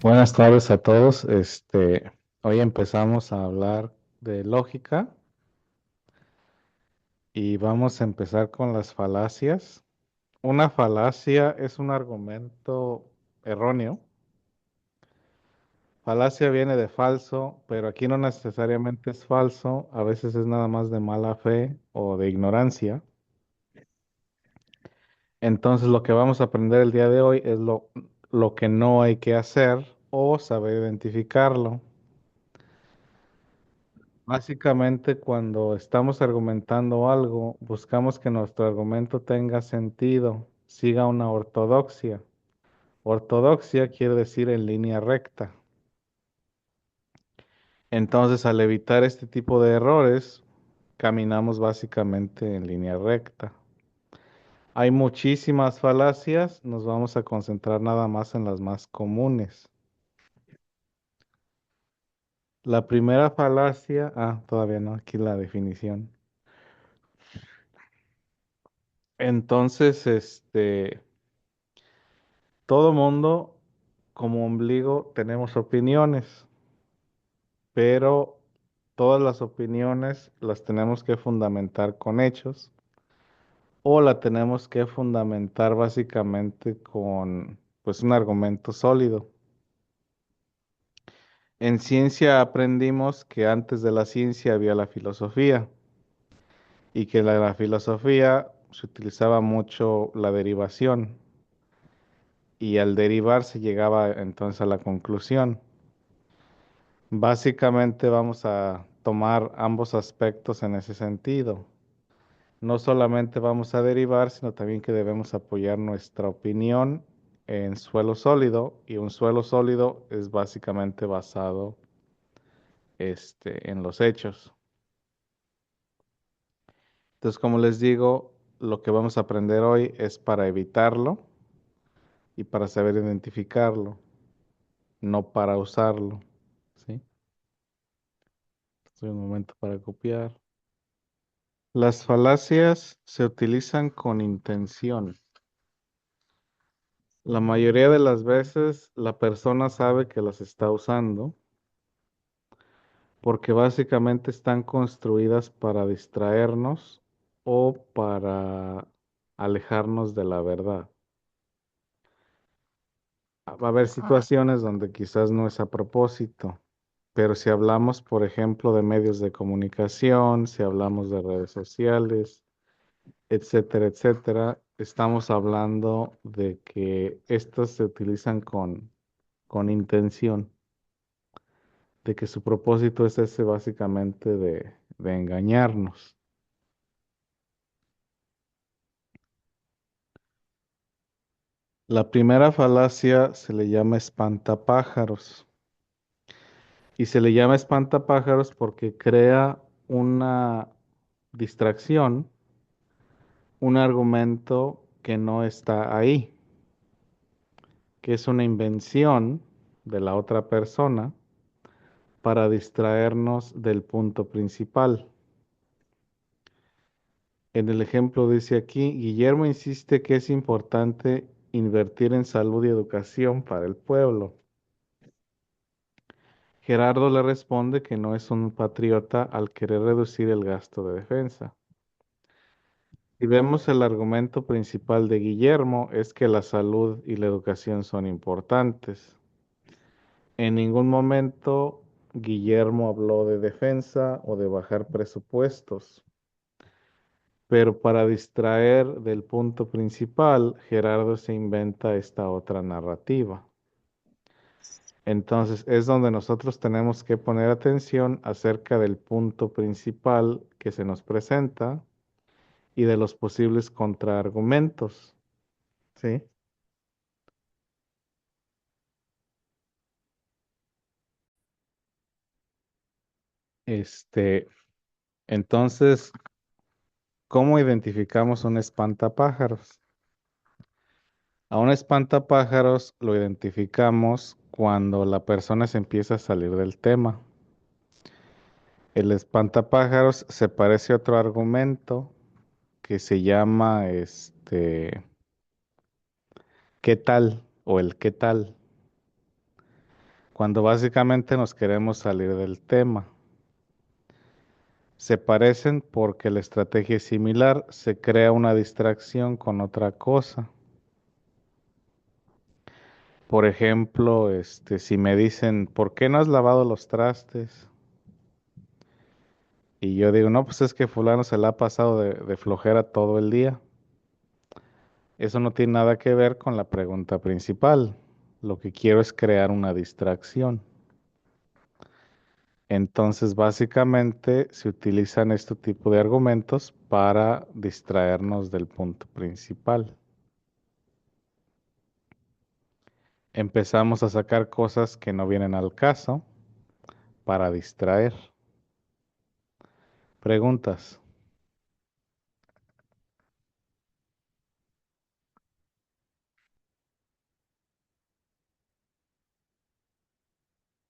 Buenas tardes a todos. Hoy empezamos a hablar de lógica y vamos a empezar con las falacias. Una falacia es un argumento erróneo. Falacia viene de falso, pero aquí no necesariamente es falso, a veces es nada más de mala fe o de ignorancia. Entonces lo que vamos a aprender el día de hoy es lo que no hay que hacer o saber identificarlo. Básicamente, cuando estamos argumentando algo, buscamos que nuestro argumento tenga sentido, siga una ortodoxia. Ortodoxia quiere decir en línea recta. Entonces, al evitar este tipo de errores, caminamos básicamente en línea recta. Hay muchísimas falacias, nos vamos a concentrar nada más en las más comunes. La primera falacia, todavía no, aquí la definición. Entonces, todo mundo como ombligo tenemos opiniones, pero todas las opiniones las tenemos que fundamentar con hechos o la tenemos que fundamentar básicamente con pues un argumento sólido. En ciencia aprendimos que antes de la ciencia había la filosofía y que la filosofía se utilizaba mucho la derivación y al derivar se llegaba entonces a la conclusión. Básicamente vamos a tomar ambos aspectos en ese sentido. No solamente vamos a derivar, sino también que debemos apoyar nuestra opinión en suelo sólido y un suelo sólido es básicamente basado en los hechos. Entonces, como les digo, lo que vamos a aprender hoy es para evitarlo y para saber identificarlo, no para usarlo. ¿Sí? Estoy un momento para copiar. Las falacias se utilizan con intención. La mayoría de las veces la persona sabe que las está usando porque básicamente están construidas para distraernos o para alejarnos de la verdad. Va a haber situaciones donde quizás no es a propósito, pero si hablamos, por ejemplo, de medios de comunicación, si hablamos de redes sociales, etcétera, etcétera, estamos hablando de que estas se utilizan con intención, de que su propósito es ese básicamente de engañarnos. La primera falacia se le llama espantapájaros y se le llama espantapájaros porque crea una distracción, un argumento que no está ahí, que es una invención de la otra persona para distraernos del punto principal. En el ejemplo dice aquí, Guillermo insiste que es importante invertir en salud y educación para el pueblo. Gerardo le responde que no es un patriota al querer reducir el gasto de defensa. Si vemos el argumento principal de Guillermo es que la salud y la educación son importantes. En ningún momento Guillermo habló de defensa o de bajar presupuestos. Pero para distraer del punto principal, Gerardo se inventa esta otra narrativa. Entonces es donde nosotros tenemos que poner atención acerca del punto principal que se nos presenta y de los posibles contraargumentos. ¿Sí? Este, entonces, ¿cómo identificamos un espantapájaros? A un espantapájaros lo identificamos cuando la persona se empieza a salir del tema. El espantapájaros se parece a otro argumento que se llama ¿qué tal? O el ¿qué tal? cuando básicamente nos queremos salir del tema. Se parecen porque la estrategia es similar, se crea una distracción con otra cosa. Por ejemplo, si me dicen, ¿por qué no has lavado los trastes? Y yo digo, no, pues es que fulano se la ha pasado de flojera todo el día. Eso no tiene nada que ver con la pregunta principal. Lo que quiero es crear una distracción. Entonces, básicamente se utilizan este tipo de argumentos para distraernos del punto principal. Empezamos a sacar cosas que no vienen al caso para distraer. Preguntas.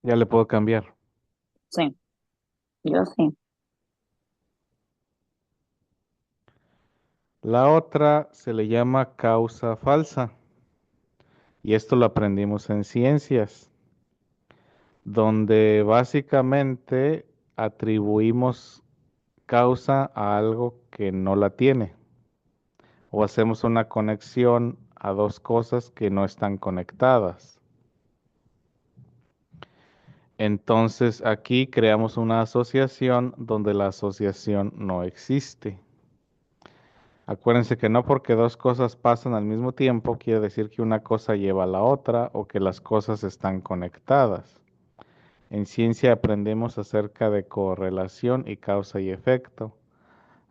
Ya le puedo cambiar. Sí, yo sí. La otra se le llama causa falsa. Y esto lo aprendimos en ciencias, donde básicamente atribuimos causa a algo que no la tiene, o hacemos una conexión a dos cosas que no están conectadas. Entonces aquí creamos una asociación donde la asociación no existe. Acuérdense que no porque dos cosas pasan al mismo tiempo quiere decir que una cosa lleva a la otra o que las cosas están conectadas. En ciencia aprendemos acerca de correlación y causa y efecto.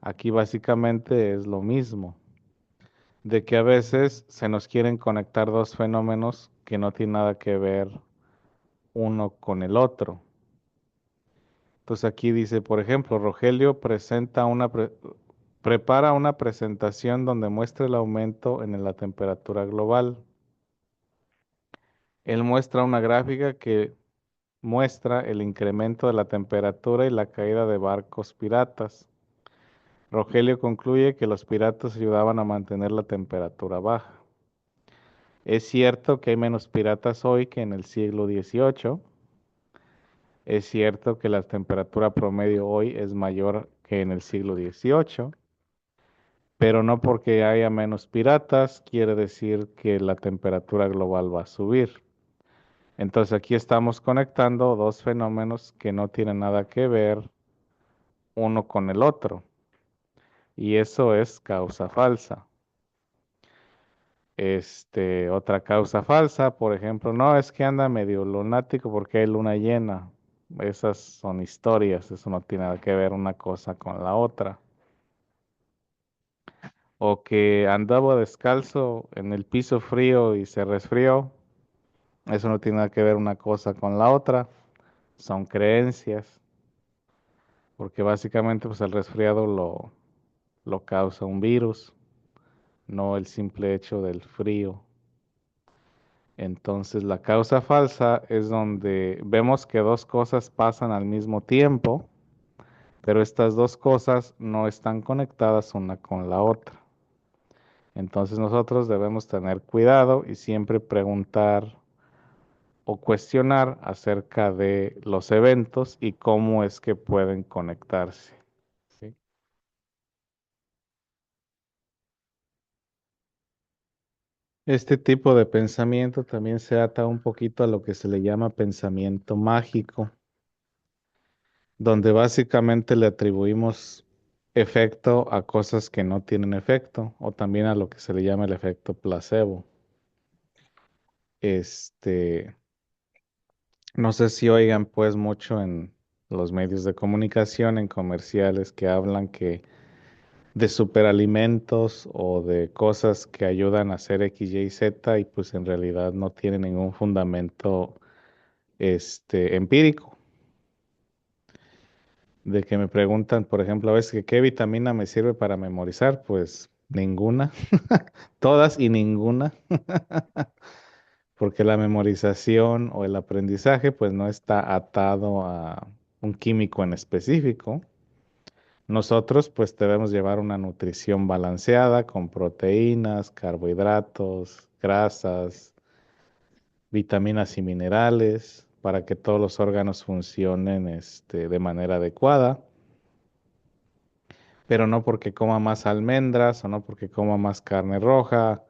Aquí básicamente es lo mismo, de que a veces se nos quieren conectar dos fenómenos que no tienen nada que ver uno con el otro. Entonces aquí dice, por ejemplo, Rogelio prepara una presentación donde muestra el aumento en la temperatura global. Él muestra una gráfica que muestra el incremento de la temperatura y la caída de barcos piratas. Rogelio concluye que los piratas ayudaban a mantener la temperatura baja. Es cierto que hay menos piratas hoy que en el siglo XVIII. Es cierto que la temperatura promedio hoy es mayor que en el siglo XVIII, pero no porque haya menos piratas quiere decir que la temperatura global va a subir. Entonces aquí estamos conectando dos fenómenos que no tienen nada que ver uno con el otro, y eso es causa falsa. Otra causa falsa, por ejemplo, no es que anda medio lunático porque hay luna llena. Esas son historias, eso no tiene nada que ver una cosa con la otra. O que andaba descalzo en el piso frío y se resfrió, eso no tiene nada que ver una cosa con la otra. Son creencias, porque básicamente pues el resfriado lo causa un virus, no el simple hecho del frío. Entonces, la causa falsa es donde vemos que dos cosas pasan al mismo tiempo, pero estas dos cosas no están conectadas una con la otra. Entonces, nosotros debemos tener cuidado y siempre preguntar o cuestionar acerca de los eventos y cómo es que pueden conectarse. ¿Sí? Este tipo de pensamiento también se ata un poquito a lo que se le llama pensamiento mágico, donde básicamente le atribuimos efecto a cosas que no tienen efecto, o también a lo que se le llama el efecto placebo. Este, no sé si oigan pues mucho en los medios de comunicación, en comerciales que hablan que de superalimentos o de cosas que ayudan a hacer X, Y, Z y pues en realidad no tienen ningún fundamento empírico. De que me preguntan, por ejemplo, a veces que qué vitamina me sirve para memorizar, pues ninguna, todas y ninguna, porque la memorización o el aprendizaje pues no está atado a un químico en específico. Nosotros pues debemos llevar una nutrición balanceada con proteínas, carbohidratos, grasas, vitaminas y minerales. para que todos los órganos funcionen de manera adecuada, pero no porque coma más almendras o no porque coma más carne roja,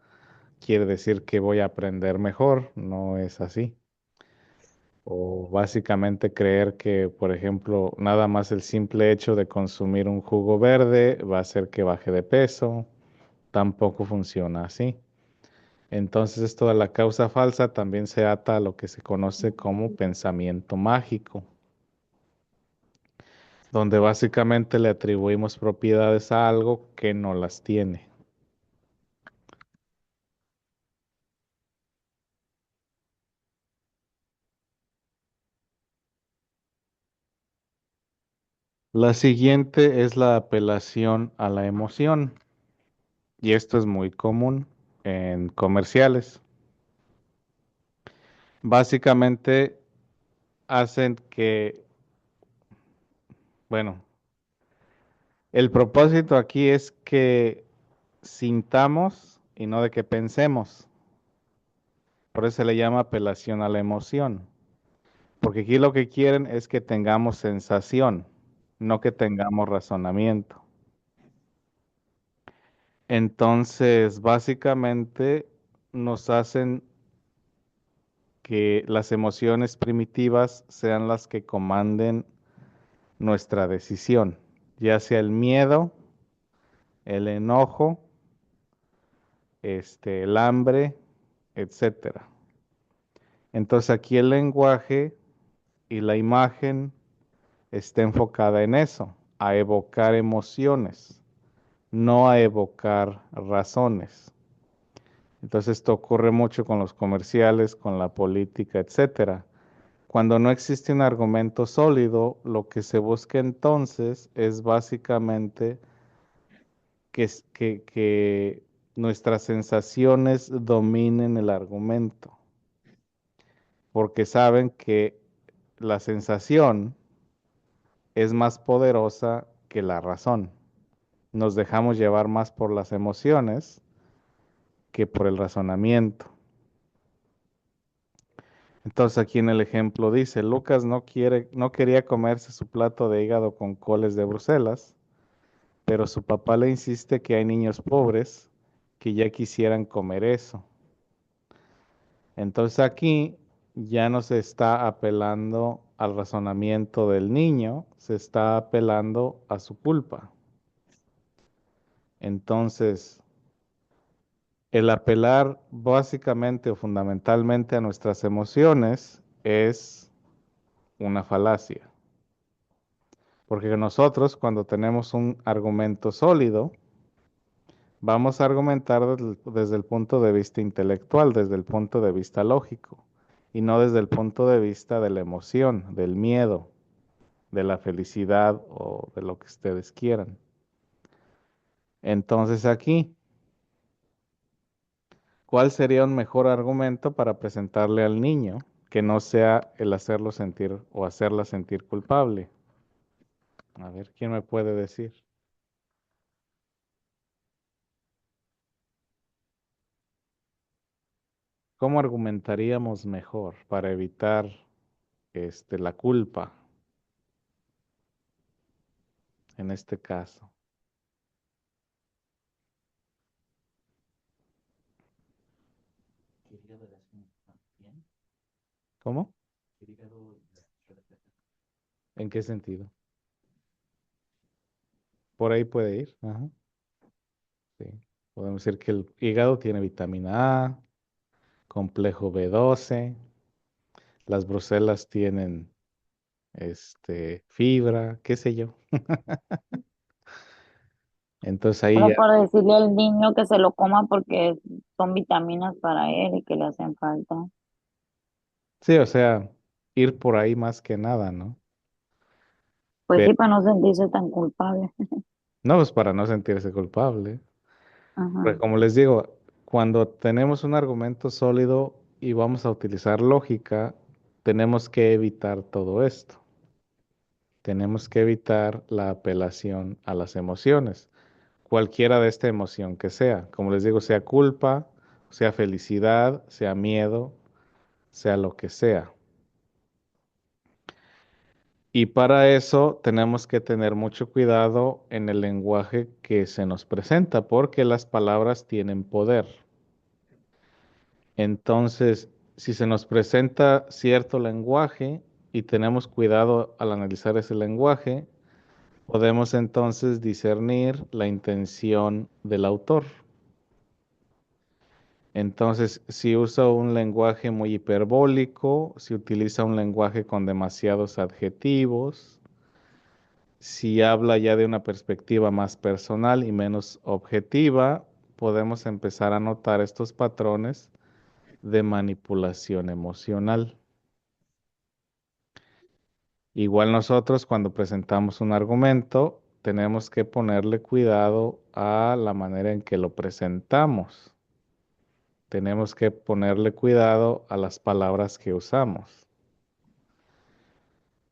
quiere decir que voy a aprender mejor, no es así. O básicamente creer que, por ejemplo, nada más el simple hecho de consumir un jugo verde va a hacer que baje de peso, tampoco funciona así. Entonces, esto de la causa falsa también se ata a lo que se conoce como pensamiento mágico, donde básicamente le atribuimos propiedades a algo que no las tiene. La siguiente es la apelación a la emoción, y esto es muy común en comerciales. Básicamente hacen que, bueno, el propósito aquí es que sintamos y no de que pensemos. Por eso se le llama apelación a la emoción. Porque aquí lo que quieren es que tengamos sensación, no que tengamos razonamiento. Entonces, básicamente nos hacen que las emociones primitivas sean las que comanden nuestra decisión, ya sea el miedo, el enojo, el hambre, etcétera. Entonces aquí el lenguaje y la imagen está enfocada en eso, a evocar emociones, no a evocar razones. Entonces esto ocurre mucho con los comerciales, con la política, etcétera. Cuando no existe un argumento sólido, lo que se busca entonces es básicamente que nuestras sensaciones dominen el argumento, porque saben que la sensación es más poderosa que la razón. Nos dejamos llevar más por las emociones que por el razonamiento. Entonces aquí en el ejemplo dice, Lucas no quería comerse su plato de hígado con coles de Bruselas, pero su papá le insiste que hay niños pobres que ya quisieran comer eso. Entonces aquí ya no se está apelando al razonamiento del niño, se está apelando a su culpa. Entonces, el apelar básicamente o fundamentalmente a nuestras emociones es una falacia, porque nosotros cuando tenemos un argumento sólido, vamos a argumentar desde el punto de vista intelectual, desde el punto de vista lógico, y no desde el punto de vista de la emoción, del miedo, de la felicidad o de lo que ustedes quieran. Entonces aquí, ¿cuál sería un mejor argumento para presentarle al niño que no sea el hacerlo sentir o hacerla sentir culpable? A ver, ¿quién me puede decir? ¿Cómo argumentaríamos mejor para evitar la culpa en este caso? ¿Cómo? ¿En qué sentido? Por ahí puede ir. Ajá, sí. Podemos decir que el hígado tiene vitamina A, complejo B12, las Bruselas tienen fibra, qué sé yo. Entonces ahí Solo ya, por decirle al niño que se lo coma porque son vitaminas para él y que le hacen falta. sí, o sea, ir por ahí más que nada, ¿no? Pues Pero sí, para no sentirse tan culpable. no, pues para no sentirse culpable. Ajá. Porque como les digo, cuando tenemos un argumento sólido y vamos a utilizar lógica, tenemos que evitar todo esto. Tenemos que evitar la apelación a las emociones, cualquiera de esta emoción que sea. Como les digo, sea culpa, sea felicidad, sea miedo, sea lo que sea. Y para eso tenemos que tener mucho cuidado en el lenguaje que se nos presenta, porque las palabras tienen poder. Entonces, si se nos presenta cierto lenguaje y tenemos cuidado al analizar ese lenguaje, podemos entonces discernir la intención del autor. Entonces, si usa un lenguaje muy hiperbólico, si utiliza un lenguaje con demasiados adjetivos, si habla ya de una perspectiva más personal y menos objetiva, podemos empezar a notar estos patrones de manipulación emocional. Igual nosotros cuando presentamos un argumento, tenemos que ponerle cuidado a la manera en que lo presentamos. Tenemos que ponerle cuidado a las palabras que usamos.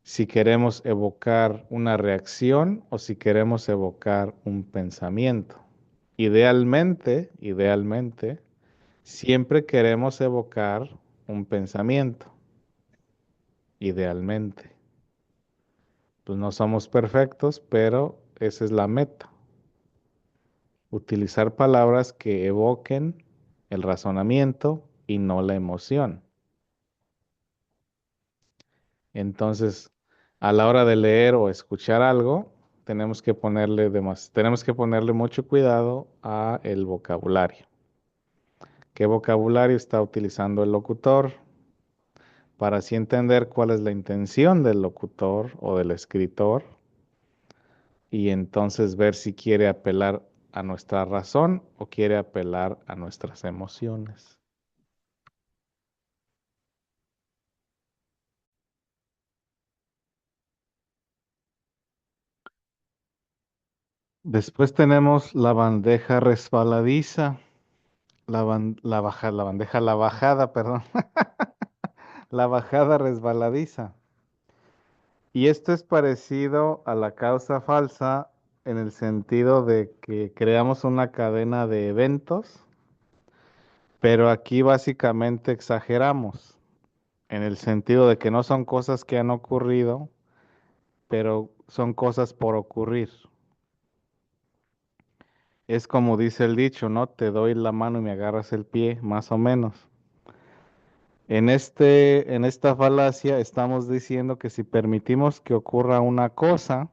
Si queremos evocar una reacción o si queremos evocar un pensamiento. Idealmente, siempre queremos evocar un pensamiento. Idealmente. Pues no somos perfectos, pero esa es la meta. Utilizar palabras que evoquen el razonamiento y no la emoción. Entonces, a la hora de leer o escuchar algo, tenemos que ponerle mucho cuidado a el vocabulario. ¿Qué vocabulario está utilizando el locutor? Para así entender cuál es la intención del locutor o del escritor y entonces ver si quiere apelar a nuestra razón o quiere apelar a nuestras emociones. Después tenemos la bandeja resbaladiza, la bandeja, la bajada, perdón, la bajada resbaladiza. Y esto es parecido a la causa falsa en el sentido de que creamos una cadena de eventos, pero aquí básicamente exageramos, en el sentido de que no son cosas que han ocurrido, pero son cosas por ocurrir. Es como dice el dicho, ¿no? Te doy la mano y me agarras el pie, más o menos. En esta falacia estamos diciendo que si permitimos que ocurra una cosa,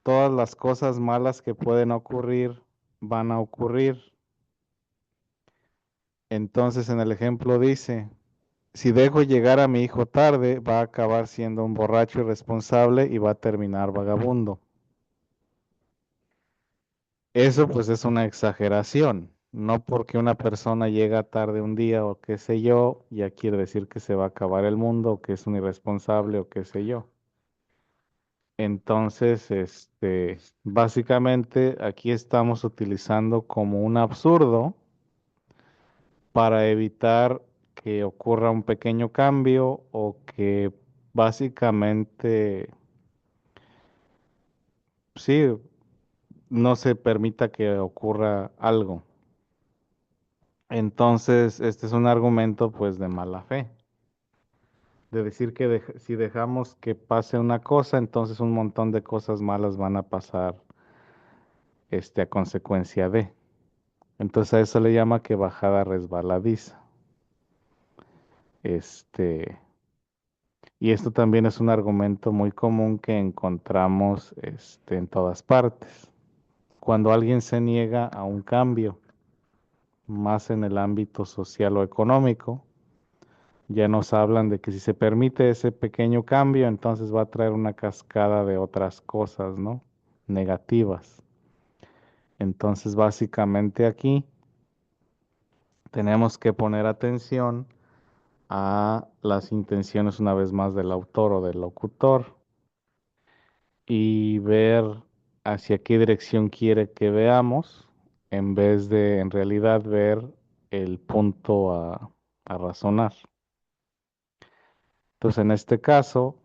todas las cosas malas que pueden ocurrir van a ocurrir. Entonces en el ejemplo dice, si dejo llegar a mi hijo tarde, va a acabar siendo un borracho irresponsable y va a terminar vagabundo. Eso pues es una exageración. No porque una persona llega tarde un día o qué sé yo, ya quiere decir que se va a acabar el mundo o que es un irresponsable o qué sé yo. Entonces, básicamente aquí estamos utilizando como un absurdo para evitar que ocurra un pequeño cambio o que básicamente, sí, no se permita que ocurra algo. Entonces, este es un argumento pues de mala fe, de decir que si dejamos que pase una cosa, entonces un montón de cosas malas van a pasar a consecuencia de. Entonces a eso le llama que bajada resbaladiza. Este, y esto también es un argumento muy común que encontramos en todas partes. Cuando alguien se niega a un cambio, más en el ámbito social o económico, ya nos hablan de que si se permite ese pequeño cambio, entonces va a traer una cascada de otras cosas, ¿no? Negativas. Entonces, básicamente aquí tenemos que poner atención a las intenciones una vez más del autor o del locutor y ver hacia qué dirección quiere que veamos en vez de en realidad ver el punto a razonar. Entonces, en este caso,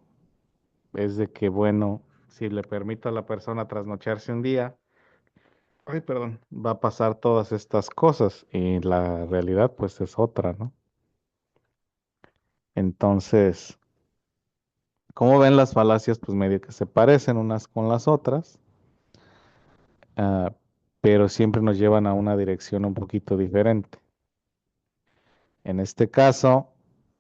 es de que, bueno, si le permito a la persona trasnocharse un día, ay, perdón, va a pasar todas estas cosas y la realidad pues es otra, ¿no? Entonces, Como ven, las falacias pues medio que se parecen unas con las otras, ah, pero siempre nos llevan a una dirección un poquito diferente. En este caso,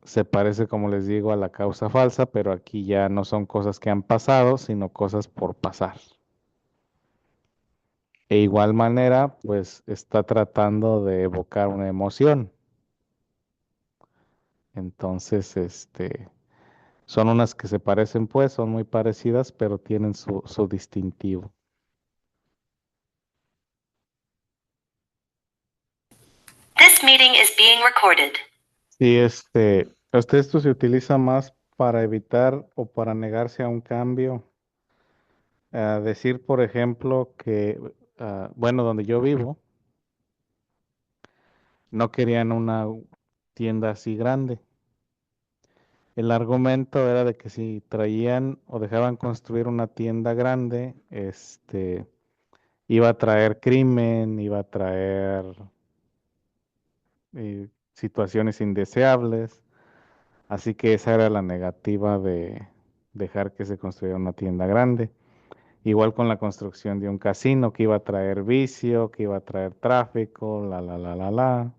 se parece, como les digo, a la causa falsa, pero aquí ya no son cosas que han pasado, sino cosas por pasar. E igual manera, pues está tratando de evocar una emoción. Entonces, son unas que se parecen, pues, son muy parecidas, pero tienen su distintivo. This meeting is being recorded. Sí, esto se utiliza más para evitar o para negarse a un cambio. Decir, por ejemplo, que, bueno, donde yo vivo, no querían una tienda así grande. El argumento era de que si traían o dejaban construir una tienda grande, iba a traer crimen, iba a traer situaciones indeseables. Así que esa era la negativa de dejar que se construyera una tienda grande. Igual con la construcción de un casino que iba a traer vicio, que iba a traer tráfico, la.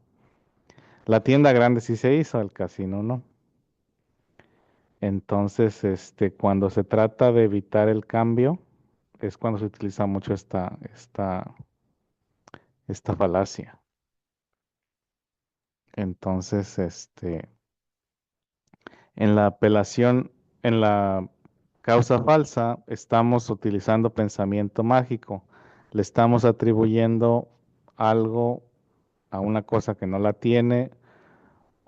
La tienda grande sí se hizo, el casino no. Entonces, cuando se trata de evitar el cambio, es cuando se utiliza mucho esta falacia. Entonces, en la apelación, en la causa falsa, estamos utilizando pensamiento mágico. Le estamos atribuyendo algo a una cosa que no la tiene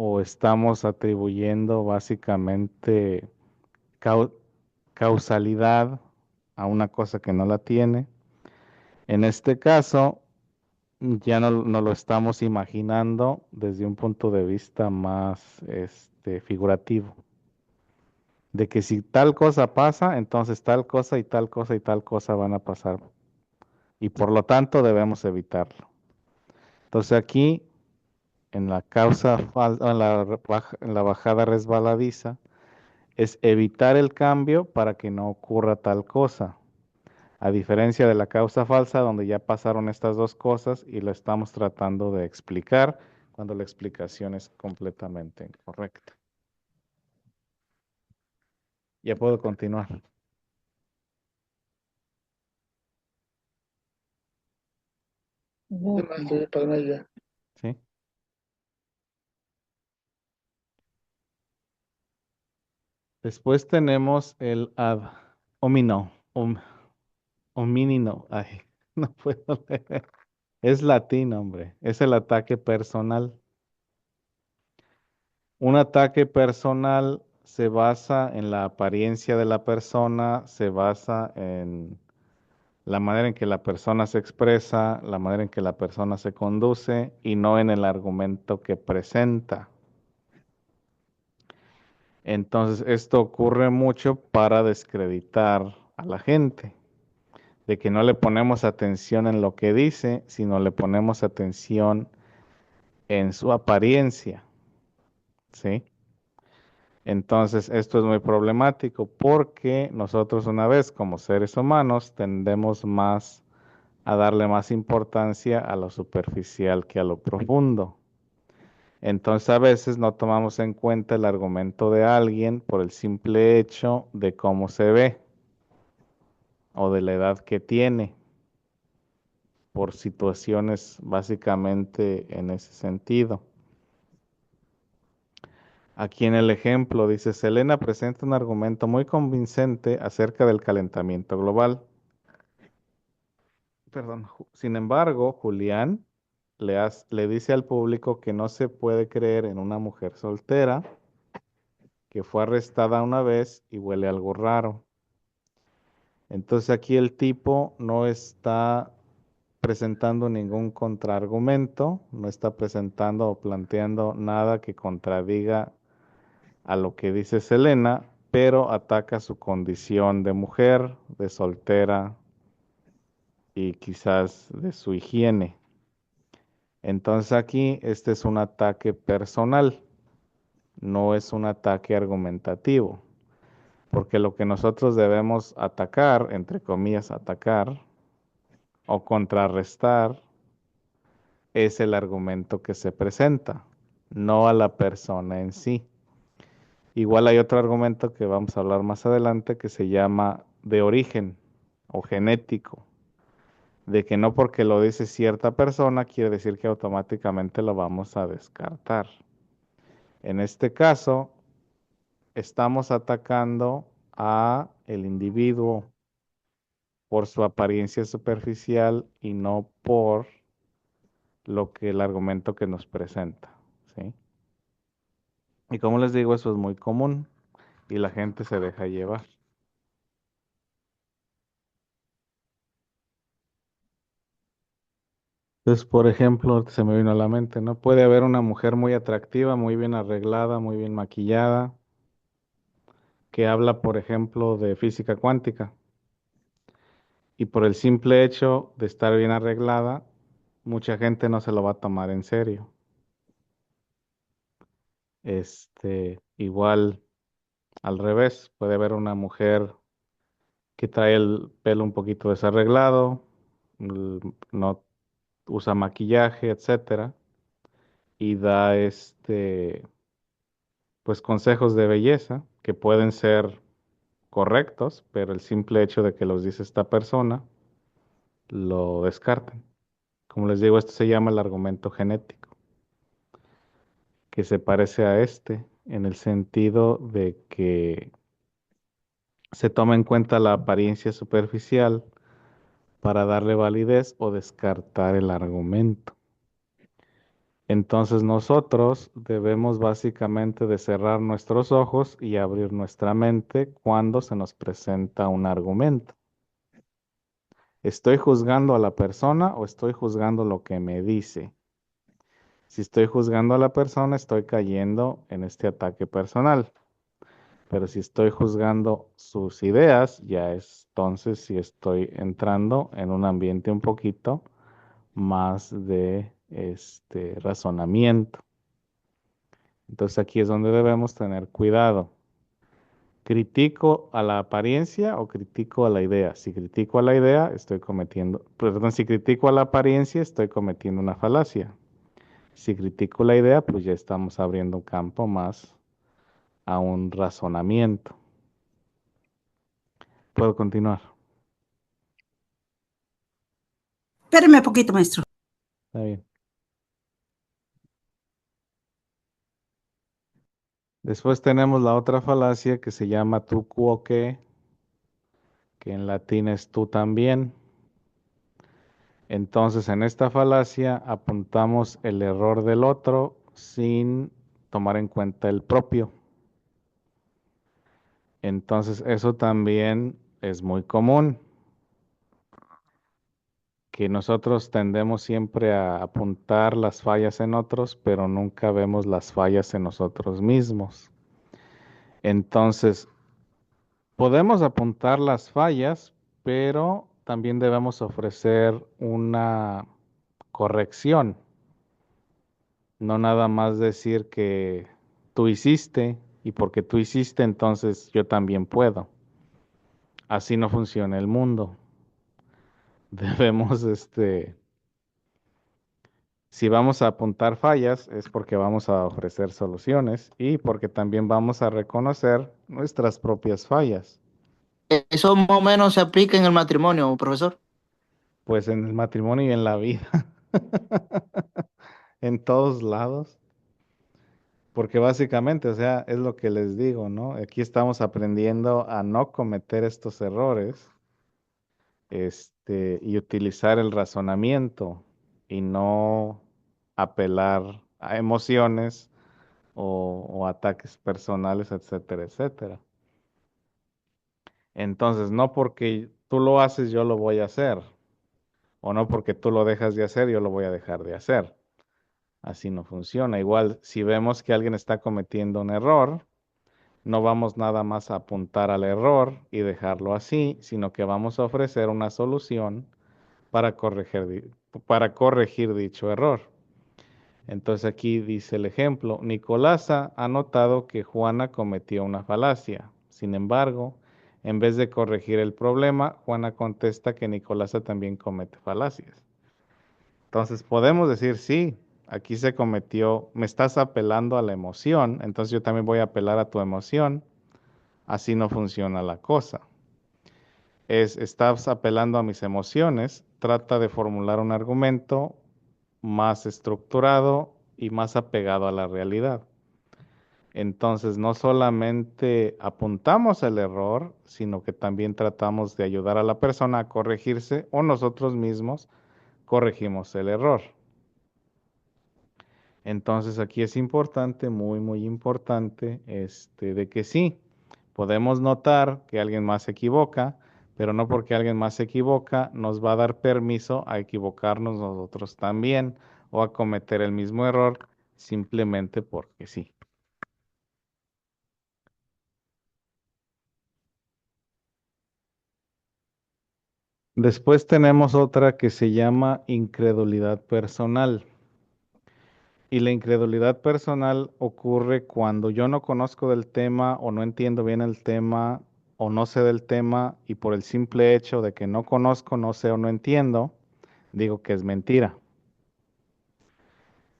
o estamos atribuyendo básicamente cau- causalidad a una cosa que no la tiene. En este caso, ya no lo estamos imaginando desde un punto de vista más figurativo, de que si tal cosa pasa, entonces tal cosa y tal cosa y tal cosa van a pasar y por lo tanto debemos evitarlo. Entonces aquí en la en la bajada resbaladiza es evitar el cambio para que no ocurra tal cosa. A diferencia de la causa falsa, donde ya pasaron estas dos cosas y lo estamos tratando de explicar cuando la explicación es completamente incorrecta. Ya puedo continuar, ¿sí? Después tenemos el ad hominem, hominino. Ay, no puedo leer. Es latín, hombre. Es el ataque personal. Un ataque personal se basa en la apariencia de la persona, se basa en la manera en que la persona se expresa, la manera en que la persona se conduce y no en el argumento que presenta. Entonces, esto ocurre mucho para descreditar a la gente, de que no le ponemos atención en lo que dice, sino le ponemos atención en su apariencia, ¿sí? Entonces, esto es muy problemático porque nosotros una vez como seres humanos tendemos más a darle más importancia a lo superficial que a lo profundo. Entonces, a veces no tomamos en cuenta el argumento de alguien por el simple hecho de cómo se ve o de la edad que tiene, por situaciones básicamente en ese sentido. Aquí en el ejemplo dice, Selena presenta un argumento muy convincente acerca del calentamiento global. Perdón, sin embargo, Julián le dice al público que no se puede creer en una mujer soltera que fue arrestada una vez y huele algo raro. Entonces aquí el tipo no está presentando ningún contraargumento, no está presentando o planteando nada que contradiga a lo que dice Selena, pero ataca su condición de mujer, de soltera y quizás de su higiene. Entonces aquí este es un ataque personal, no es un ataque argumentativo. porque lo que nosotros debemos atacar, entre comillas, atacar o contrarrestar, es el argumento que se presenta, no a la persona en sí. Igual hay otro argumento que vamos a hablar más adelante que se llama de origen o genético, de que no porque lo dice cierta persona quiere decir que automáticamente lo vamos a descartar. En este caso, estamos atacando a el individuo por su apariencia superficial y no por lo que el argumento que nos presenta, ¿sí? Y como les digo, eso es muy común y la gente se deja llevar. Entonces, por ejemplo, se me vino a la mente, ¿no? Puede haber una mujer muy atractiva, muy bien arreglada, muy bien maquillada, que habla, por ejemplo, de física cuántica. Y por el simple hecho de estar bien arreglada, mucha gente no se lo va a tomar en serio. Igual al revés, puede haber una mujer que trae el pelo un poquito desarreglado, no usa maquillaje, etcétera, y da pues consejos de belleza que pueden ser correctos, pero el simple hecho de que los dice esta persona lo descartan. Como les digo, esto se llama el argumento genético, que se parece a este en el sentido de que se toma en cuenta la apariencia superficial para darle validez o descartar el argumento. Entonces nosotros debemos básicamente de cerrar nuestros ojos y abrir nuestra mente cuando se nos presenta un argumento. ¿Estoy juzgando a la persona o estoy juzgando lo que me dice? Si estoy juzgando a la persona, estoy cayendo en este ataque personal. Pero si estoy juzgando sus ideas, ya es entonces si estoy entrando en un ambiente un poquito más de razonamiento. Entonces aquí es donde debemos tener cuidado. ¿Critico a la apariencia o critico a la idea? Si critico a la idea, si critico a la apariencia, estoy cometiendo una falacia. Si critico la idea, pues ya estamos abriendo un campo más a un razonamiento. Puedo continuar. Espéreme un poquito, maestro. Está bien. Después tenemos la otra falacia que se llama tu quoque, que en latín es tú también. Entonces, en esta falacia apuntamos el error del otro sin tomar en cuenta el propio. Entonces, eso también es muy común, que nosotros tendemos siempre a apuntar las fallas en otros, pero nunca vemos las fallas en nosotros mismos. Entonces, podemos apuntar las fallas, pero también debemos ofrecer una corrección. No nada más decir que tú hiciste y porque tú hiciste, entonces yo también puedo. Así no funciona el mundo. Debemos, si vamos a apuntar fallas, es porque vamos a ofrecer soluciones y porque también vamos a reconocer nuestras propias fallas. Eso más o menos se aplica en el matrimonio, profesor. Pues en el matrimonio y en la vida, en todos lados. Porque básicamente, o sea, es lo que les digo, ¿no? Aquí estamos aprendiendo a no cometer estos errores, y utilizar el razonamiento y no apelar a emociones o ataques personales, etcétera, etcétera. Entonces, no porque tú lo haces, yo lo voy a hacer, o no porque tú lo dejas de hacer, yo lo voy a dejar de hacer. Así no funciona. Igual, si vemos que alguien está cometiendo un error, no vamos nada más a apuntar al error y dejarlo así, sino que vamos a ofrecer una solución para corregir dicho error. Entonces aquí dice el ejemplo, Nicolasa ha notado que Juana cometió una falacia. Sin embargo, en vez de corregir el problema, Juana contesta que Nicolasa también comete falacias. Entonces podemos decir, sí, aquí se cometió, me estás apelando a la emoción, entonces yo también voy a apelar a tu emoción. Así no funciona la cosa. Estás apelando a mis emociones, trata de formular un argumento más estructurado y más apegado a la realidad. Entonces, no solamente apuntamos el error, sino que también tratamos de ayudar a la persona a corregirse o nosotros mismos corregimos el error. Entonces, aquí es importante, muy, muy importante, de que sí, podemos notar que alguien más se equivoca, pero no porque alguien más se equivoca nos va a dar permiso a equivocarnos nosotros también o a cometer el mismo error simplemente porque sí. Después tenemos otra que se llama incredulidad personal. Y la incredulidad personal ocurre cuando yo no conozco del tema o no entiendo bien el tema o no sé del tema y por el simple hecho de que no conozco, no sé o no entiendo, digo que es mentira.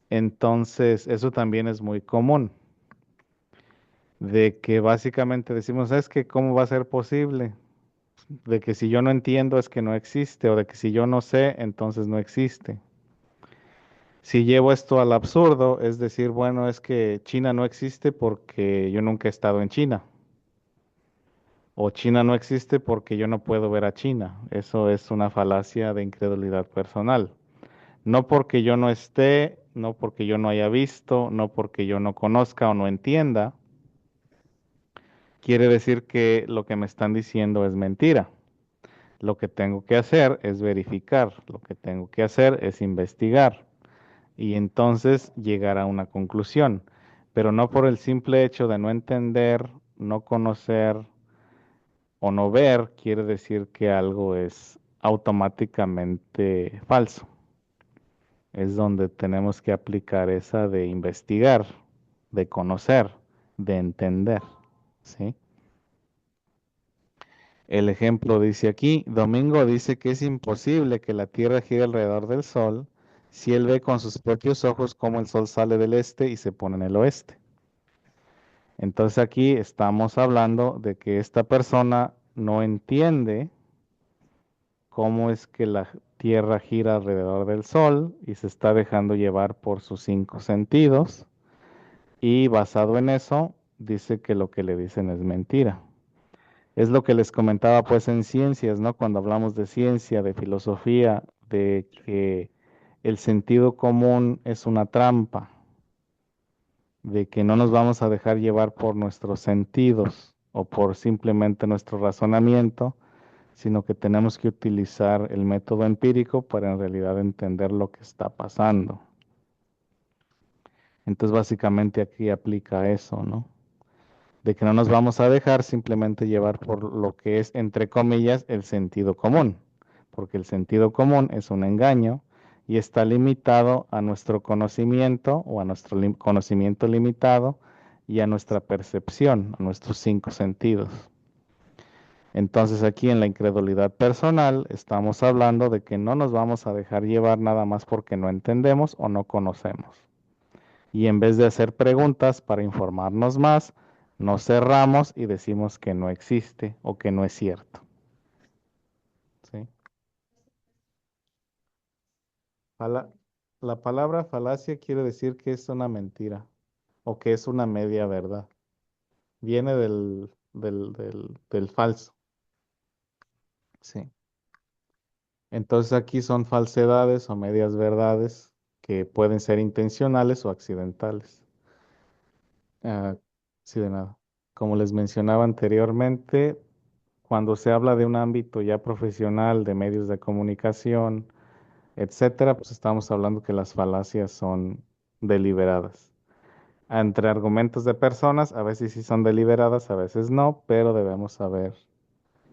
Entonces, eso también es muy común, de que básicamente decimos, es que ¿cómo va a ser posible? De que si yo no entiendo es que no existe o de que si yo no sé, entonces no existe. Si llevo esto al absurdo, es decir, bueno, es que China no existe porque yo nunca he estado en China. O China no existe porque yo no puedo ver a China. Eso es una falacia de incredulidad personal. No porque yo no esté, no porque yo no haya visto, no porque yo no conozca o no entienda, quiere decir que lo que me están diciendo es mentira. Lo que tengo que hacer es verificar, lo que tengo que hacer es investigar y entonces llegar a una conclusión, pero no por el simple hecho de no entender, no conocer o no ver, quiere decir que algo es automáticamente falso. Es donde tenemos que aplicar esa de investigar, de conocer, de entender, ¿sí? El ejemplo dice aquí, Domingo dice que es imposible que la Tierra gire alrededor del Sol si él ve con sus propios ojos cómo el Sol sale del este y se pone en el oeste. Entonces aquí estamos hablando de que esta persona no entiende cómo es que la Tierra gira alrededor del Sol y se está dejando llevar por sus cinco sentidos y basado en eso dice que lo que le dicen es mentira. Es lo que les comentaba pues en ciencias, ¿no? Cuando hablamos de ciencia, de filosofía, de que el sentido común es una trampa, de que no nos vamos a dejar llevar por nuestros sentidos o por simplemente nuestro razonamiento, sino que tenemos que utilizar el método empírico para en realidad entender lo que está pasando. Entonces básicamente aquí aplica eso, ¿no? De que no nos vamos a dejar simplemente llevar por lo que es, entre comillas, el sentido común, porque el sentido común es un engaño y está limitado a nuestro conocimiento o a nuestro conocimiento limitado y a nuestra percepción, a nuestros cinco sentidos. Entonces aquí en la incredulidad personal estamos hablando de que no nos vamos a dejar llevar nada más porque no entendemos o no conocemos. Y en vez de hacer preguntas para informarnos más, nos cerramos y decimos que no existe o que no es cierto. ¿Sí? La palabra falacia quiere decir que es una mentira o que es una media verdad. Viene del falso. Sí. Entonces aquí son falsedades o medias verdades que pueden ser intencionales o accidentales. Ah, sí, de nada. Como les mencionaba anteriormente, cuando se habla de un ámbito ya profesional de medios de comunicación, etcétera, pues estamos hablando que las falacias son deliberadas. Entre argumentos de personas, a veces sí son deliberadas, a veces no, pero debemos saber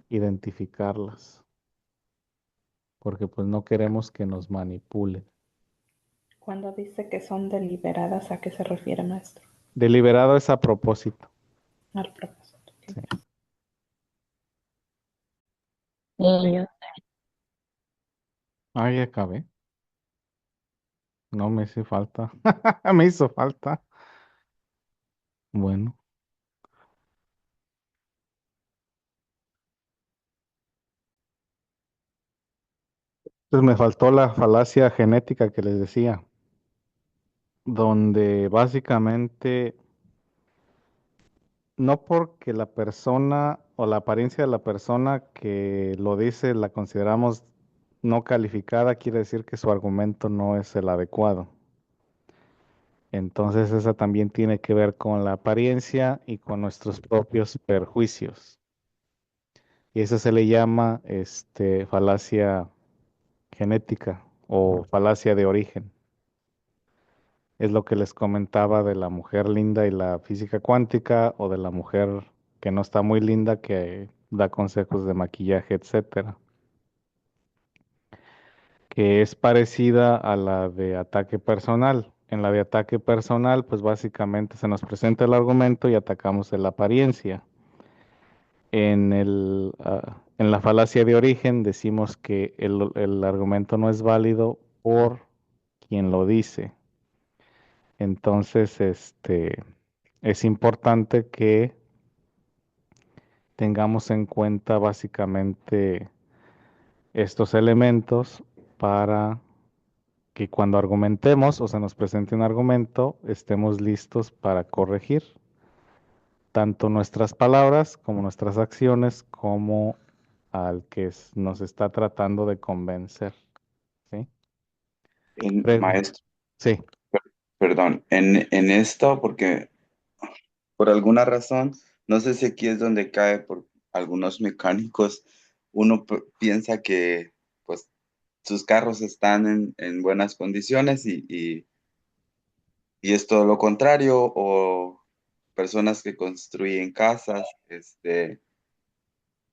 identificarlas, porque pues no queremos que nos manipulen. Cuando dice que son deliberadas, ¿a qué se refiere, maestro? Deliberado es a propósito. Al propósito. Sí. Y yo, Ah, ya acabé. No me hizo falta. Me hizo falta. Bueno, pues me faltó la falacia genética que les decía, donde básicamente no porque la persona o la apariencia de la persona que lo dice la consideramos no calificada, quiere decir que su argumento no es el adecuado. Entonces esa también tiene que ver con la apariencia y con nuestros propios perjuicios. Y eso se le llama falacia genética o falacia de origen. Es lo que les comentaba de la mujer linda y la física cuántica, o de la mujer que no está muy linda que da consejos de maquillaje, etcétera, que es parecida a la de ataque personal. En la de ataque personal, pues básicamente se nos presenta el argumento y atacamos en la apariencia. En la falacia de origen decimos que el argumento no es válido por quien lo dice. Entonces, es importante que tengamos en cuenta básicamente estos elementos para que cuando argumentemos o se nos presente un argumento, estemos listos para corregir tanto nuestras palabras como nuestras acciones, como al que nos está tratando de convencer. ¿Sí? Maestro, Sí, perdón, en esto, porque por alguna razón, no sé si aquí es donde cae por algunos mecánicos, uno piensa que pues sus carros están en buenas condiciones y es todo lo contrario, o personas que construyen casas,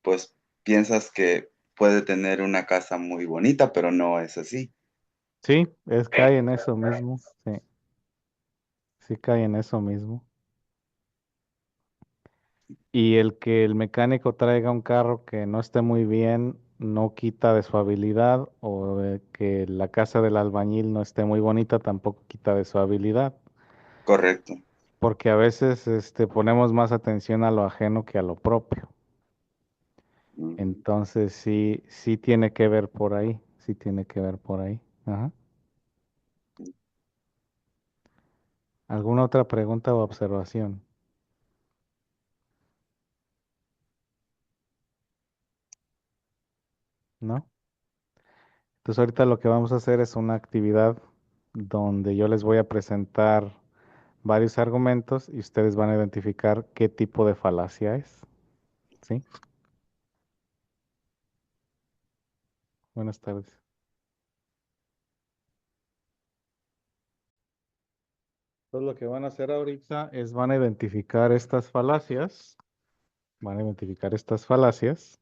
pues piensas que puede tener una casa muy bonita, pero no es así. sí, cae en eso mismo. Sí, sí cae en eso mismo. Y el que el mecánico traiga un carro que no esté muy bien no quita de su habilidad, o de que la casa del albañil no esté muy bonita tampoco quita de su habilidad, Correcto. porque a veces ponemos más atención a lo ajeno que a lo propio. Ujú. Entonces sí, sí tiene que ver por ahí, sí tiene que ver por ahí. Ajá. ¿Alguna otra pregunta o observación? ¿No? Entonces ahorita lo que vamos a hacer es una actividad donde yo les voy a presentar varios argumentos y ustedes van a identificar qué tipo de falacia es. ¿Sí? Buenas tardes. Entonces lo que van a hacer ahorita es van a identificar estas falacias, van a identificar estas falacias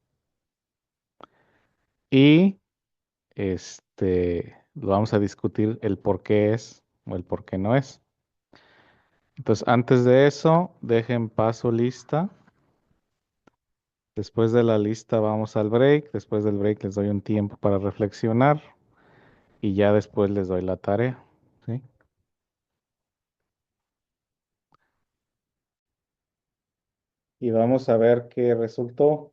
y lo vamos a discutir el por qué es o el por qué no es. Entonces, antes de eso, dejen paso lista. Después de la lista vamos al break. Después del break les doy un tiempo para reflexionar y ya después les doy la tarea. ¿Sí? Y vamos a ver qué resultó.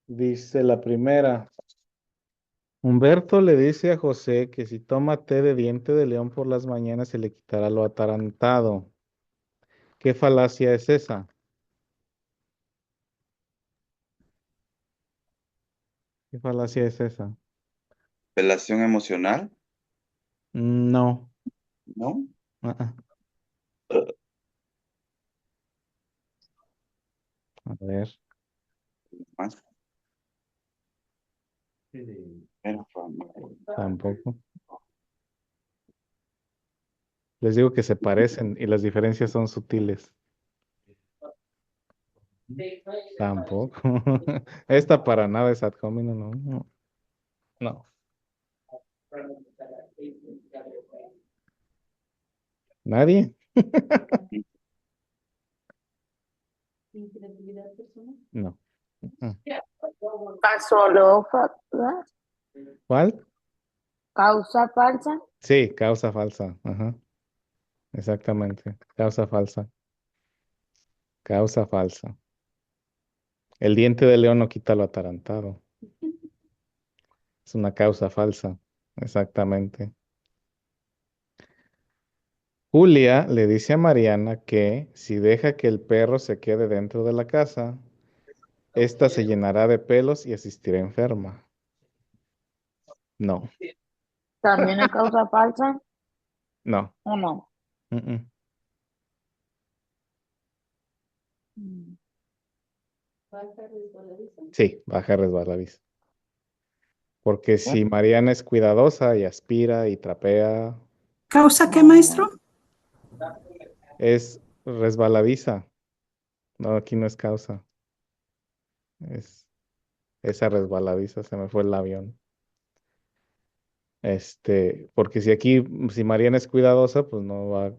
Dice la primera. Humberto le dice a José que si toma té de diente de león por las mañanas se le quitará lo atarantado. ¿Qué falacia es esa? ¿Qué falacia es esa? Relación emocional, No. ¿no? Ah, ah. A ver, Más. Pero, tampoco. Les digo que se parecen y las diferencias son sutiles. Tampoco. Esta para nada es ad hominem, no. No. No. ¿Nadie? No. Mm. ¿verdad? ¿Cuál? Causa falsa. Sí, causa falsa. Ajá, exactamente. Causa falsa. Causa falsa. El diente de león no quita lo atarantado. Es una causa falsa. Exactamente. Julia le dice a Mariana que si deja que el perro se quede dentro de la casa, ésta se llenará de pelos y asistirá enferma. No, También es causa falsa, no. ¿o no? mm, mm. Mm. Sí, baja resbaladiza. Porque ¿Eh? si Mariana es cuidadosa y aspira y trapea, ¿Causa qué, maestro? es resbaladiza. No, aquí no es causa. Es esa resbaladiza, se me fue el avión. Porque si Mariana es cuidadosa, pues no va,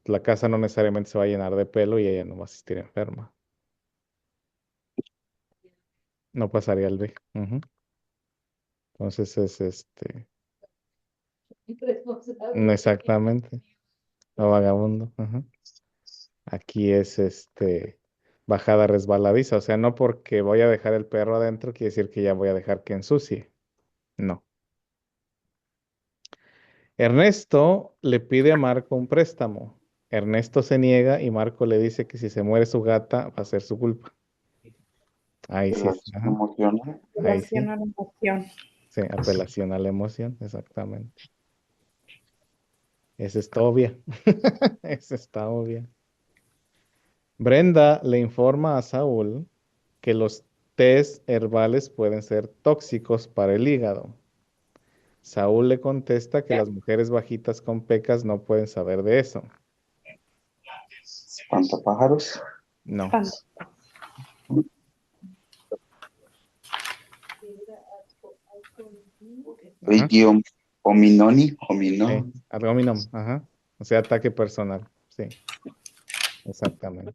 la casa no necesariamente se va a llenar de pelo y ella no va a asistir enferma. No pasaría el B. Ujú. Entonces es no exactamente, no vagabundo. Ujú. Aquí es bajada resbaladiza. O sea, no porque voy a dejar el perro adentro, quiere decir que ya voy a dejar que ensucie. No. Ernesto le pide a Marco un préstamo. Ernesto se niega y Marco le dice que si se muere su gata va a ser su culpa. Ahí sí es. Relación Ajá. emocional. Ahí sí. Relación a la emoción. Sí, apelación a la emoción, exactamente. Esa está obvia. Esa está obvia. Brenda le informa a Saúl que los tés herbales pueden ser tóxicos para el hígado. Saúl le contesta que las mujeres bajitas con pecas no pueden saber de eso. Espantapájaros. No. Espanta. Ajá. Guión hominoni, Sí, hominón. ad hominem, ajá. O sea, ataque personal. Sí, exactamente.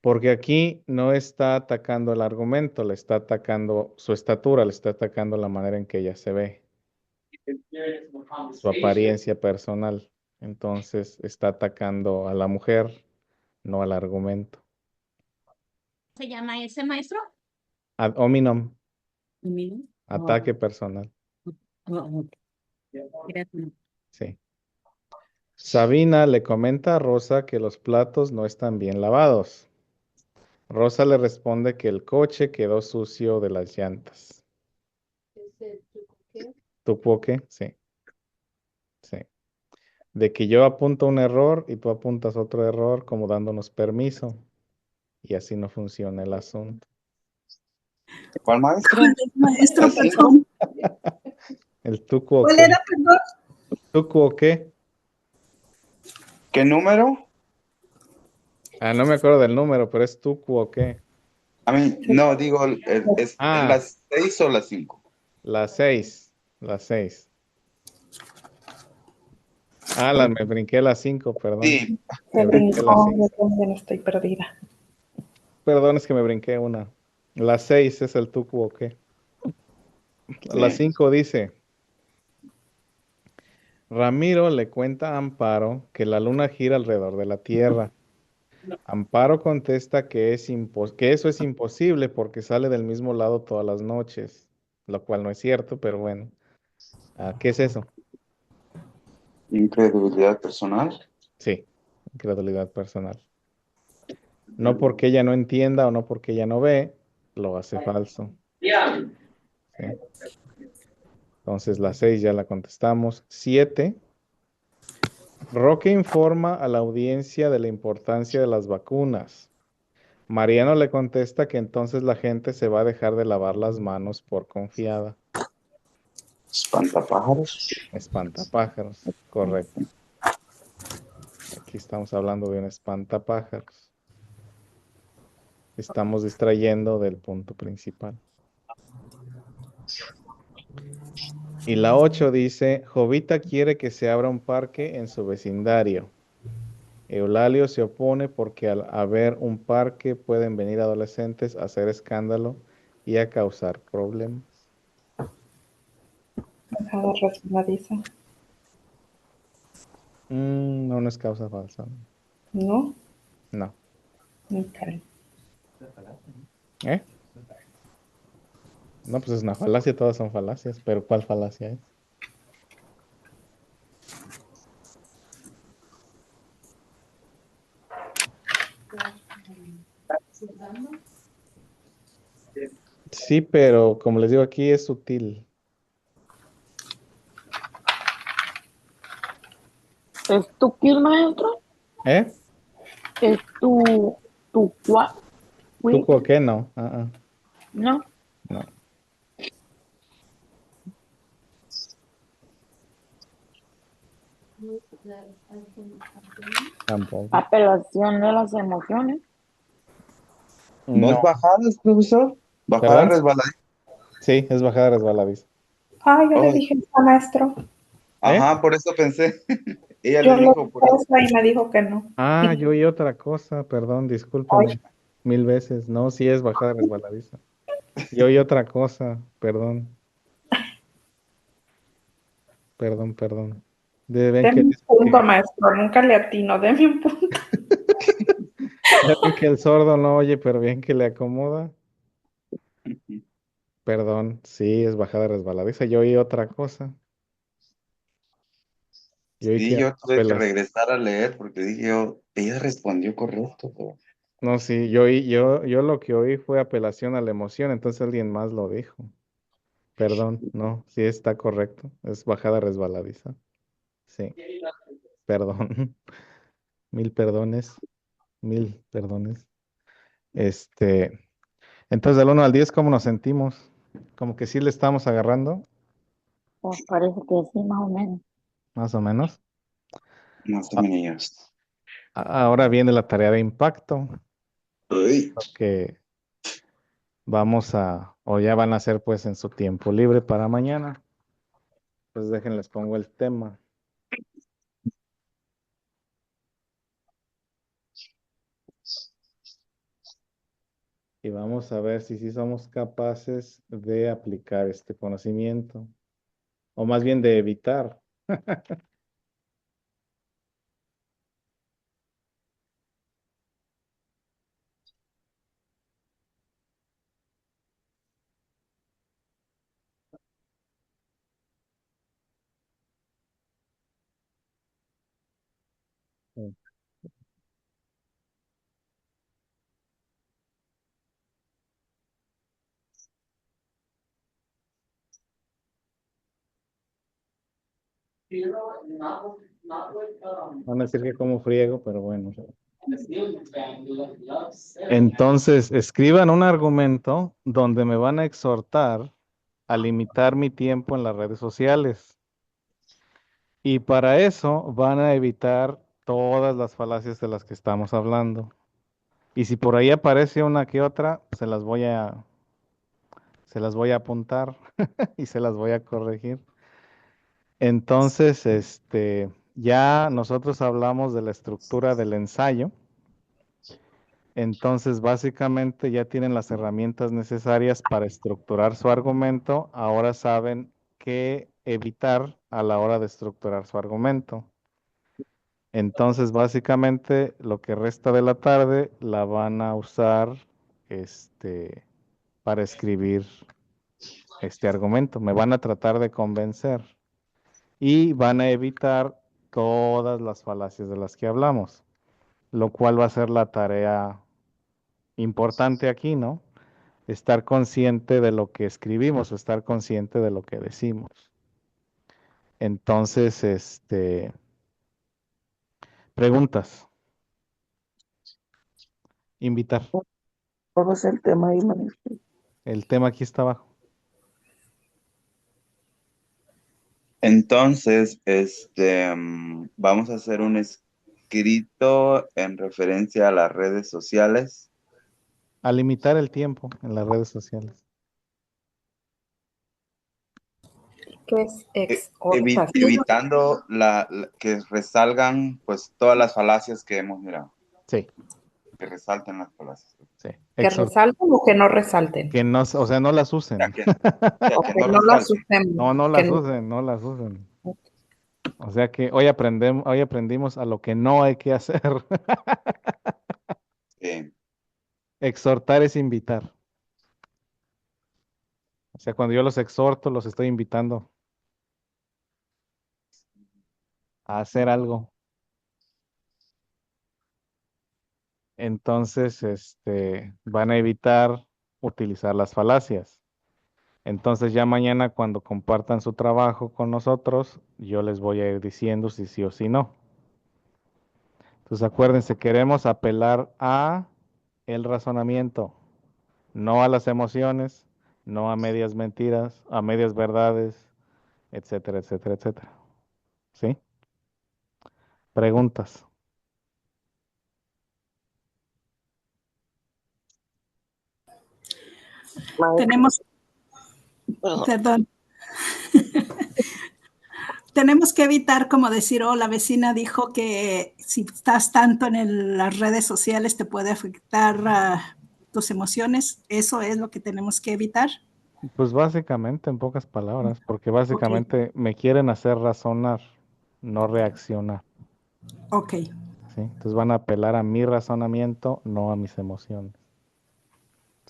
Porque aquí no está atacando el argumento, le está atacando su estatura, le está atacando la manera en que ella se ve, su apariencia personal. Entonces está atacando a la mujer, no al argumento. ¿Se llama ese, maestro? Ad hominem, Mira. ataque personal. Ok. Gracias. Sí. Sabina le comenta a Rosa que los platos no están bien lavados. Rosa le responde que el coche quedó sucio de las llantas. ¿Tú qué? Sí, sí. De que yo apunto un error y tú apuntas otro error como dándonos permiso. Y así no funciona el asunto. ¿Cuál maestro? Maestro, ¿La cinco? perdón. ¿El tucu o ¿Cuál qué? era, perdón? ¿Tucu o qué? ¿Qué número? Ah, no me acuerdo del número, pero es tucu o qué. A mí, no, digo, ¿es Ah, las 6 o las 5? las 6. Las 6. Ah, me brinqué las 5, perdón. Sí, Me Se brinqué las brincó, 5. yo también estoy perdida. Perdón, es que me brinqué una. Las 6 es el tucu o qué. Las sí. 5 dice. Ramiro le cuenta a Amparo que la luna gira alrededor de la Tierra. Amparo contesta que eso es imposible porque sale del mismo lado todas las noches, lo cual no es cierto, pero bueno. ¿Qué es eso? Incredulidad personal. Sí, incredulidad personal. No porque ella no entienda o no porque ella no ve, lo hace falso. ¿Sí? Entonces la 6 ya la contestamos. 7. Roque informa a la audiencia de la importancia de las vacunas. Mariano le contesta que entonces la gente se va a dejar de lavar las manos por confiada. Espantapájaros. Espantapájaros, correcto. Aquí estamos hablando de un espantapájaros. Estamos distrayendo del punto principal. Y la 8 dice, Jovita quiere que se abra un parque en su vecindario. Eulalio se opone porque al haber un parque pueden venir adolescentes a hacer escándalo y a causar problemas. Bajada resbaladiza. No, no es causa falsa. ¿No? No. Ok. ¿Eh? No, pues es una falacia, todas son falacias, pero ¿cuál falacia es? Sí, pero como les digo aquí es sutil. ¿Es tu kill, maestro? ¿Eh? ¿Es tu ¿Tú quiz? por qué no? No. No, tampoco. Apelación de las emociones. ¿No es No, bajadas, profesor? Bajada ¿perdón? resbaladiza. Sí, es bajada resbaladiza. Ah, yo le Oh, dije eso, maestro. ¿Eh? ajá, por eso pensé. Ella Yo le le dijo por dije eso. eso y me dijo que no. Ah, Y yo oí otra cosa, perdón, ay, discúlpeme. 1000 veces. No, sí es bajada resbaladiza. Yo oí otra cosa, perdón, perdón. Ven deme que, un punto, maestro. Nunca le atino. Deme un punto. ya ven que el sordo no oye, pero bien que le acomoda. Perdón, sí, es bajada resbaladiza. Yo oí otra cosa. Yo oí Sí, que yo tuve que apelas. regresar a leer porque dije yo, ella respondió correcto, pero No, sí, yo lo que oí fue apelación a la emoción, entonces alguien más lo dijo. Perdón, no, sí está correcto. Es bajada resbaladiza. Sí, perdón. 1000 perdones, 1000 perdones. Este, entonces del 1 al 10, ¿cómo nos sentimos? Como que sí le estamos agarrando, Pues parece que sí, más o menos. más o menos. más o A- menos. Ahora viene la tarea de impacto, Uy, que o ya van a hacer pues en su tiempo libre para mañana. Pues déjenles pongo el tema. Y vamos a ver si sí somos capaces de aplicar este conocimiento, o más bien de evitar. Van a decir que como friego, pero bueno. Entonces, escriban un argumento donde me van a exhortar a limitar mi tiempo en las redes sociales. Y para eso van a evitar todas las falacias de las que estamos hablando. Y si por ahí aparece una que otra, se las voy a apuntar y se las voy a corregir. Entonces, ya nosotros hablamos de la estructura del ensayo. Entonces, básicamente ya tienen las herramientas necesarias para estructurar su argumento. Ahora saben qué evitar a la hora de estructurar su argumento. Entonces, básicamente, lo que resta de la tarde la van a usar, para escribir este argumento. Me van a tratar de convencer y van a evitar todas las falacias de las que hablamos, lo cual va a ser la tarea importante aquí, ¿no? Estar consciente de lo que escribimos o estar consciente de lo que decimos. Entonces, preguntas, invitar. ¿Cuál es el tema ahí, maestro? El tema aquí está abajo. entonces, vamos a hacer un escrito en referencia a las redes sociales. A limitar el tiempo en las redes sociales. ¿Qué es exhortación? Evitando que resalgan pues todas las falacias que hemos mirado. Sí, Que resalten las falacias. sí. ¿Que resalten o que no resalten? Que no, o sea, no las usen. Ya que no Que no las resalten. usemos. No que las usen, no las usen. O sea que hoy aprendimos a lo que no hay que hacer. Exhortar es invitar. O sea, cuando yo los exhorto, los estoy invitando a hacer algo. Entonces, van a evitar utilizar las falacias. Entonces, ya mañana cuando compartan su trabajo con nosotros, yo les voy a ir diciendo si sí o si no. Entonces, acuérdense, queremos apelar a el razonamiento, no a las emociones, no a medias mentiras, a medias verdades, etcétera, etcétera, etcétera. ¿Sí? Preguntas. Tenemos, perdón, tenemos que evitar como decir, oh, la vecina dijo que si estás tanto en las redes sociales te puede afectar tus emociones. ¿Eso es lo que tenemos que evitar? Pues básicamente, en pocas palabras, porque básicamente me quieren hacer razonar, no reaccionar. Ok. ¿Sí? Entonces van a apelar a mi razonamiento, no a mis emociones.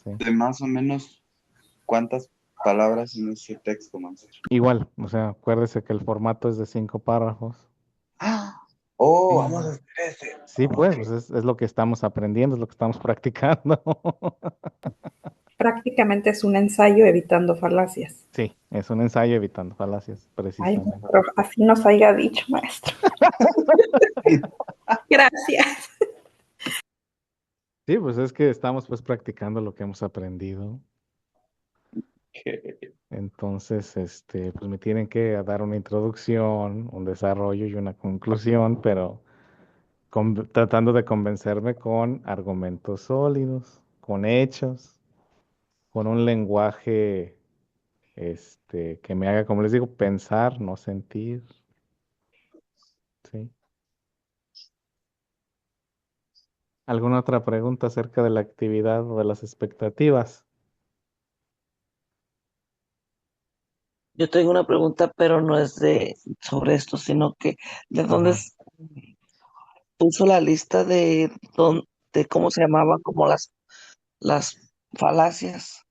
¿Sí? De más o menos, ¿cuántas palabras en ese texto, Master? Igual, o sea, acuérdese que el formato es de 5 párrafos. Oh, Sí. vamos a hacer ese. Sí, pues es lo que estamos aprendiendo, es lo que estamos practicando. Prácticamente es un ensayo evitando falacias. Sí, es un ensayo evitando falacias, Ay, precisamente. pero así nos haya dicho, maestro. Gracias. Sí, pues es que estamos pues practicando lo que hemos aprendido. Entonces, pues me tienen que dar una introducción, un desarrollo y una conclusión, pero tratando de convencerme con argumentos sólidos, con hechos, con un lenguaje, que me haga, como les digo, pensar, no sentir. ¿Sí? ¿Alguna otra pregunta acerca de la actividad o de las expectativas? Yo tengo una pregunta, pero no es sobre esto, sino que ¿de dónde Ajá. puso la lista de cómo se llamaban como las falacias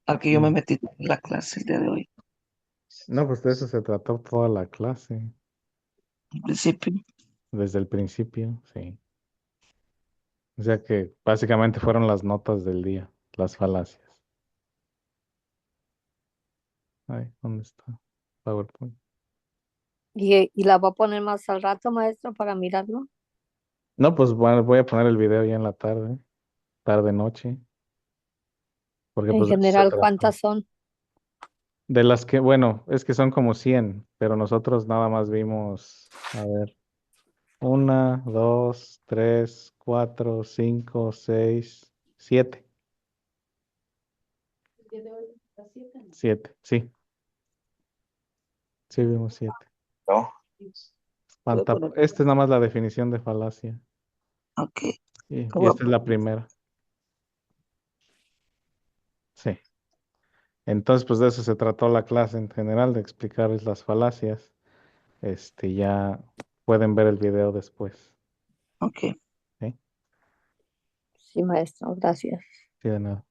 al que yo me metí en la clase el día de hoy, No, pues de eso se trató toda la clase, al principio? desde el principio, sí. O sea que básicamente fueron las notas del día, las falacias. Ay, ¿dónde está? PowerPoint. ¿Y la va a poner más al rato, maestro, para mirarlo? No, pues bueno, voy a poner el video ya en la tarde, tarde noche, porque En pues de eso se general, trató. ¿cuántas son? De las que, bueno, es que son como 100, pero nosotros nada más vimos, a ver, 1, 2, 3, 4, 5, 6, 7. 7, sí, sí vimos 7. No. Esta es nada más la definición de falacia. Ok. Y esta es la primera. Sí. Entonces, pues de eso se trató la clase en general, de explicarles las falacias. Ya pueden ver el video después. Ok. ¿Sí? Sí, maestro, gracias. Sí, de nada.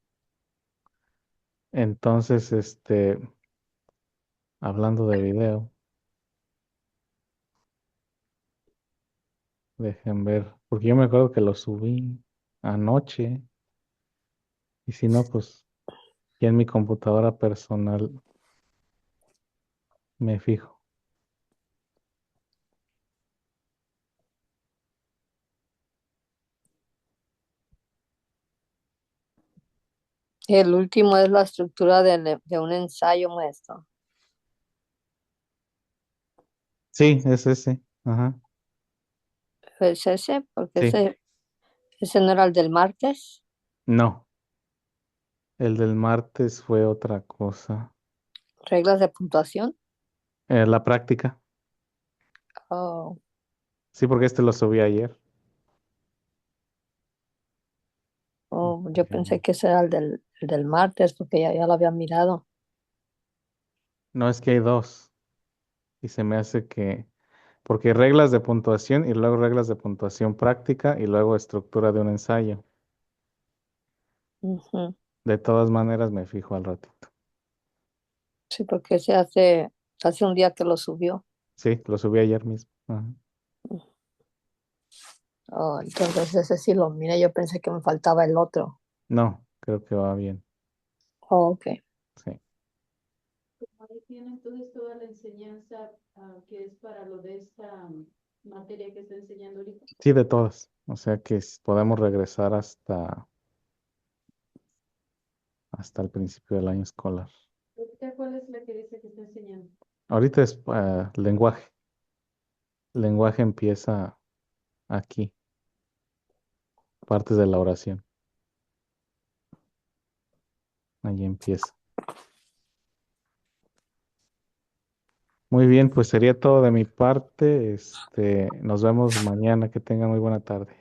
Entonces, hablando de video, dejen ver, porque yo me acuerdo que lo subí anoche, y si no, pues ya en mi computadora personal me fijo. El último es la estructura de un ensayo, maestro. Sí, es ese. Ajá. ¿Es ese? Porque Sí. ese no era el del martes. No. El del martes fue otra cosa. reglas de puntuación. La práctica. Oh, Sí, porque este lo subí ayer. oh, yo pensé que ese era el del martes porque ya lo había mirado. No, es que hay dos. Y se me hace que... Porque hay reglas de puntuación y luego reglas de puntuación práctica y luego estructura de un ensayo. Ujú. De todas maneras me fijo al ratito. Sí, porque hace un día que lo subió. Sí, lo subí ayer mismo. Ajá. Oh, entonces ese sí lo miré, yo pensé que me faltaba el otro. No, creo que va bien. Oh, ok. Sí. Ahí tiene entonces toda la enseñanza que es para lo de esta materia que está enseñando ahorita. Sí, de todas. O sea que podemos regresar hasta el principio del año escolar. ¿Ahorita cuál es la que dice que está enseñando? Ahorita es lenguaje. Lenguaje empieza aquí, partes de la oración. Ahí empieza. Muy bien, pues sería todo de mi parte. Nos vemos mañana. Que tengan muy buena tarde.